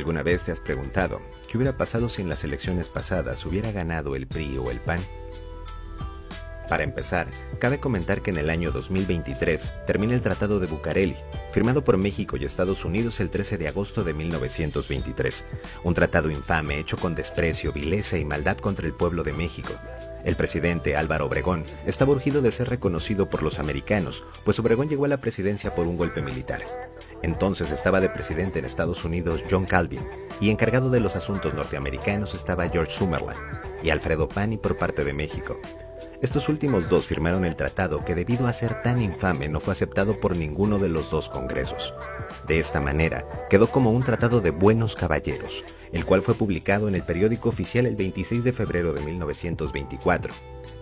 ¿Alguna vez te has preguntado qué hubiera pasado si en las elecciones pasadas hubiera ganado el PRI o el PAN? Para empezar, cabe comentar que en el año 2023 termina el Tratado de Bucareli, firmado por México y Estados Unidos el 13 de agosto de 1923, un tratado infame hecho con desprecio, vileza y maldad contra el pueblo de México. El presidente Álvaro Obregón estaba urgido de ser reconocido por los americanos, pues Obregón llegó a la presidencia por un golpe militar. Entonces estaba de presidente en Estados Unidos John Calvin, y encargado de los asuntos norteamericanos estaba George Summerland y Alfredo Pani por parte de México. Estos últimos dos firmaron el tratado que, debido a ser tan infame, no fue aceptado por ninguno de los dos congresos. De esta manera, quedó como un tratado de buenos caballeros, el cual fue publicado en el periódico oficial el 26 de febrero de 1924.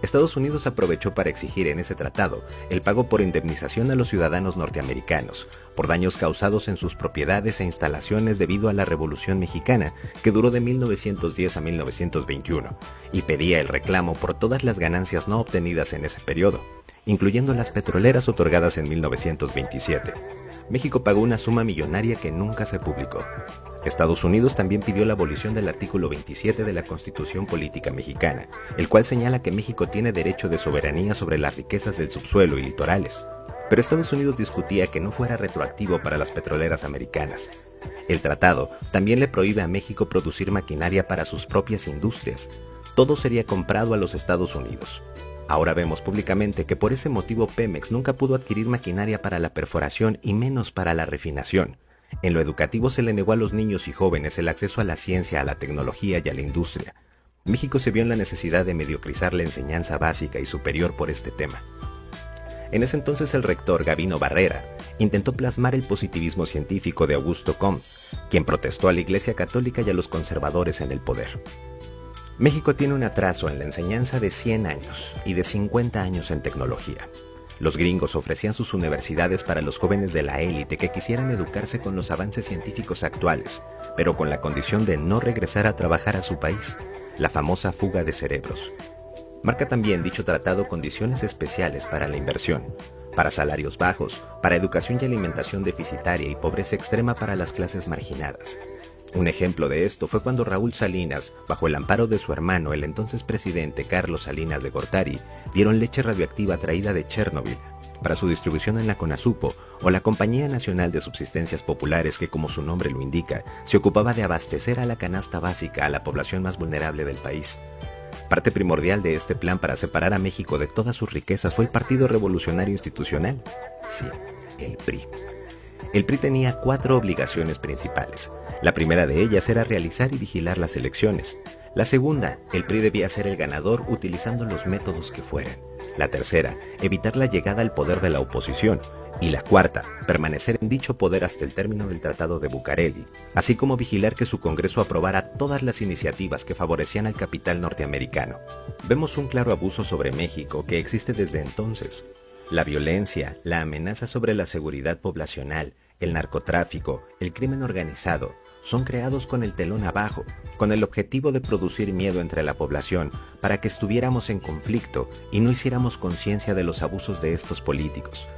Estados Unidos aprovechó para exigir en ese tratado el pago por indemnización a los ciudadanos norteamericanos por daños causados en sus propiedades e instalaciones debido a la Revolución Mexicana, que duró de 1910 a 1921, y pedía el reclamo por todas las ganancias no obtenidas en ese periodo, incluyendo las petroleras otorgadas en 1927. México pagó una suma millonaria que nunca se publicó. Estados Unidos también pidió la abolición del artículo 27 de la Constitución Política Mexicana, el cual señala que México tiene derecho de soberanía sobre las riquezas del subsuelo y litorales. Pero Estados Unidos discutía que no fuera retroactivo para las petroleras americanas. El tratado también le prohíbe a México producir maquinaria para sus propias industrias. Todo sería comprado a los Estados Unidos. Ahora vemos públicamente que por ese motivo Pemex nunca pudo adquirir maquinaria para la perforación y menos para la refinación. En lo educativo se le negó a los niños y jóvenes el acceso a la ciencia, a la tecnología y a la industria. México se vio en la necesidad de mediocrizar la enseñanza básica y superior por este tema. En ese entonces el rector Gabino Barrera intentó plasmar el positivismo científico de Augusto Comte, quien protestó a la Iglesia Católica y a los conservadores en el poder. México tiene un atraso en la enseñanza de 100 años y de 50 años en tecnología. Los gringos ofrecían sus universidades para los jóvenes de la élite que quisieran educarse con los avances científicos actuales, pero con la condición de no regresar a trabajar a su país, la famosa fuga de cerebros. Marca también dicho tratado condiciones especiales para la inversión, para salarios bajos, para educación y alimentación deficitaria y pobreza extrema para las clases marginadas. Un ejemplo de esto fue cuando Raúl Salinas, bajo el amparo de su hermano, el entonces presidente Carlos Salinas de Gortari, dieron leche radioactiva traída de Chernobyl para su distribución en la CONASUPO, o la Compañía Nacional de Subsistencias Populares, que, como su nombre lo indica, se ocupaba de abastecer a la canasta básica a la población más vulnerable del país. Parte primordial de este plan para separar a México de todas sus riquezas fue el Partido Revolucionario Institucional. Sí, el PRI. El PRI tenía 4 obligaciones principales. La primera de ellas era realizar y vigilar las elecciones. La segunda, el PRI debía ser el ganador utilizando los métodos que fueran. La tercera, evitar la llegada al poder de la oposición. Y la cuarta, permanecer en dicho poder hasta el término del Tratado de Bucareli, así como vigilar que su Congreso aprobara todas las iniciativas que favorecían al capital norteamericano. Vemos un claro abuso sobre México que existe desde entonces. La violencia, la amenaza sobre la seguridad poblacional, el narcotráfico, el crimen organizado, son creados con el telón abajo, con el objetivo de producir miedo entre la población para que estuviéramos en conflicto y no hiciéramos conciencia de los abusos de estos políticos.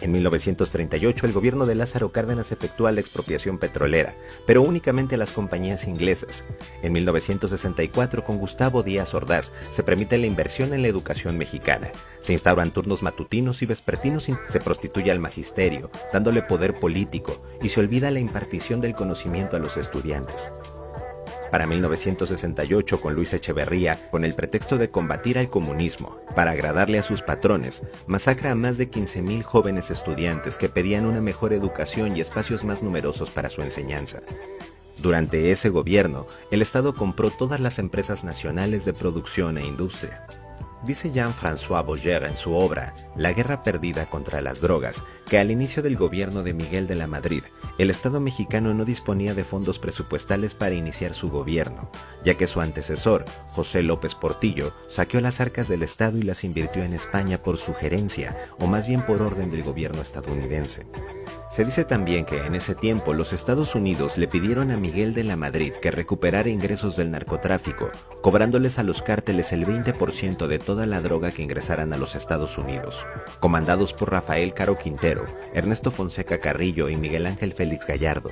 En 1938 el gobierno de Lázaro Cárdenas efectúa la expropiación petrolera, pero únicamente a las compañías inglesas. En 1964 con Gustavo Díaz Ordaz se permite la inversión en la educación mexicana. Se instauran turnos matutinos y vespertinos, se prostituye al magisterio, dándole poder político, y se olvida la impartición del conocimiento a los estudiantes. Para 1968, con Luis Echeverría, con el pretexto de combatir al comunismo, para agradarle a sus patrones, masacra a más de 15,000 jóvenes estudiantes que pedían una mejor educación y espacios más numerosos para su enseñanza. Durante ese gobierno, el Estado compró todas las empresas nacionales de producción e industria. Dice Jean-François Boyer en su obra La guerra perdida contra las drogas, que al inicio del gobierno de Miguel de la Madrid, el Estado mexicano no disponía de fondos presupuestales para iniciar su gobierno, ya que su antecesor, José López Portillo, saqueó las arcas del Estado y las invirtió en España por sugerencia, o más bien por orden del gobierno estadounidense. Se dice también que en ese tiempo los Estados Unidos le pidieron a Miguel de la Madrid que recuperara ingresos del narcotráfico, cobrándoles a los cárteles el 20% de toda la droga que ingresaran a los Estados Unidos, comandados por Rafael Caro Quintero, Ernesto Fonseca Carrillo y Miguel Ángel Félix Gallardo.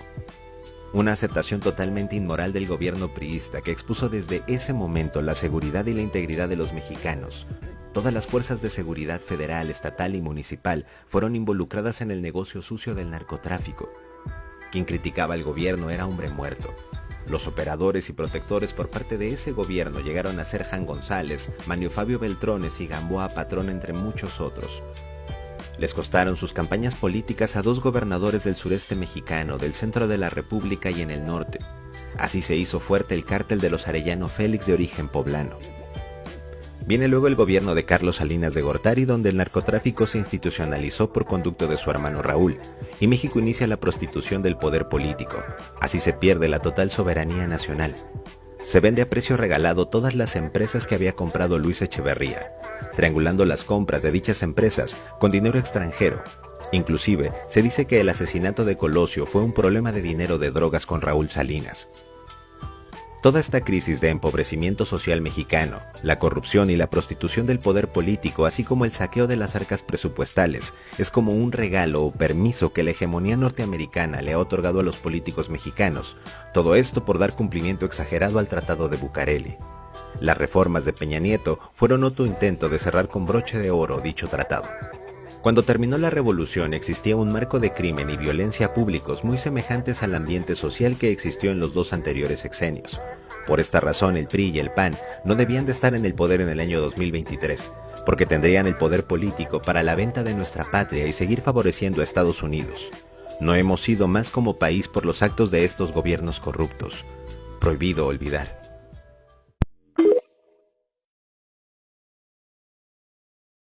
Una aceptación totalmente inmoral del gobierno priista que expuso desde ese momento la seguridad y la integridad de los mexicanos. Todas las fuerzas de seguridad federal, estatal y municipal fueron involucradas en el negocio sucio del narcotráfico. Quien criticaba al gobierno era hombre muerto. Los operadores y protectores por parte de ese gobierno llegaron a ser Jan González, Manlio Fabio Beltrones y Gamboa Patrón, entre muchos otros. Les costaron sus campañas políticas a dos gobernadores del sureste mexicano, del centro de la República y en el norte. Así se hizo fuerte el cártel de los Arellano Félix, de origen poblano. Viene luego el gobierno de Carlos Salinas de Gortari, donde el narcotráfico se institucionalizó por conducto de su hermano Raúl, y México inicia la prostitución del poder político. Así se pierde la total soberanía nacional. Se vende a precio regalado todas las empresas que había comprado Luis Echeverría, triangulando las compras de dichas empresas con dinero extranjero. Inclusive, se dice que el asesinato de Colosio fue un problema de dinero de drogas con Raúl Salinas. Toda esta crisis de empobrecimiento social mexicano, la corrupción y la prostitución del poder político, así como el saqueo de las arcas presupuestales, es como un regalo o permiso que la hegemonía norteamericana le ha otorgado a los políticos mexicanos, todo esto por dar cumplimiento exagerado al Tratado de Bucareli. Las reformas de Peña Nieto fueron otro intento de cerrar con broche de oro dicho tratado. Cuando terminó la revolución existía un marco de crimen y violencia públicos muy semejantes al ambiente social que existió en los dos anteriores sexenios. Por esta razón el PRI y el PAN no debían de estar en el poder en el año 2023, porque tendrían el poder político para la venta de nuestra patria y seguir favoreciendo a Estados Unidos. No hemos sido más como país por los actos de estos gobiernos corruptos. Prohibido olvidar.